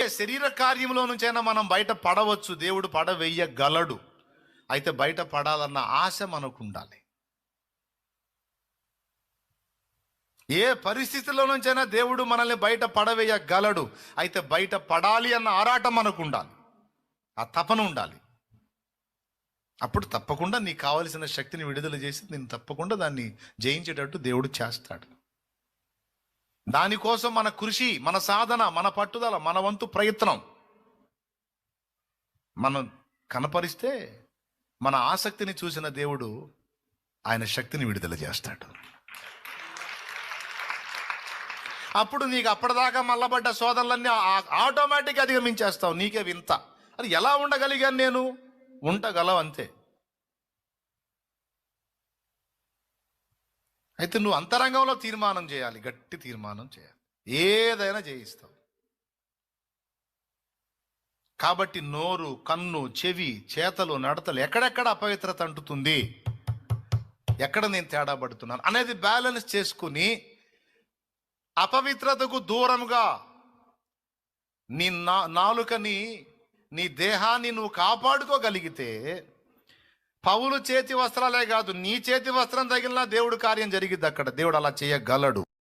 ఏ శరీర కార్యంలో నుంచైనా మనం బయట పడవచ్చు, దేవుడు పడవేయగలడు. అయితే బయట పడాలన్న ఆశ మనకు ఉండాలి. ఏ పరిస్థితిలో నుంచైనా దేవుడు మనల్ని బయట పడవేయగలడు. అయితే బయట పడాలి అన్న ఆరాటం మనకు ఉండాలి, ఆ తపన ఉండాలి. అప్పుడు తప్పకుండా నీకు కావలసిన శక్తిని విడుదల చేసి నేను తప్పకుండా దాన్ని జయించేటట్టు దేవుడు చేస్తాడు. దానికోసం మన కృషి, మన సాధన, మన పట్టుదల, మన వంతు ప్రయత్నం మనం కనపరిస్తే మన ఆసక్తిని చూసిన దేవుడు ఆయన శక్తిని విడుదల చేస్తాడు. అప్పుడు నీకు అప్పటిదాకా మల్లబడ్డ శోధనలన్నీ ఆటోమేటిక్గా అధిగమించేస్తావు. నీకే వింత, అది ఎలా ఉండగలిగాను నేను? ఉండగలవు అంతే. అయితే నువ్వు అంతరంగంలో తీర్మానం చేయాలి, గట్టి తీర్మానం చేయాలి, ఏదైనా చేయిస్తావు. కాబట్టి నోరు, కన్ను, చెవి, చేతలు, నడతలు ఎక్కడెక్కడ అపవిత్రత అంటుతుంది, ఎక్కడ నేను తేడా పడుతున్నాను అనేది బ్యాలెన్స్ చేసుకుని అపవిత్రతకు దూరంగా నీ నాలుకని, నీ దేహాన్ని నువ్వు కాపాడుకోగలిగితే పౌలు చేతి వస్త్రాలే కాదు, నీ చేతి వస్త్రం తగిలినా దేవుడు కార్యం జరిగిద్ది అక్కడ. దేవుడు అలా చేయగలడు.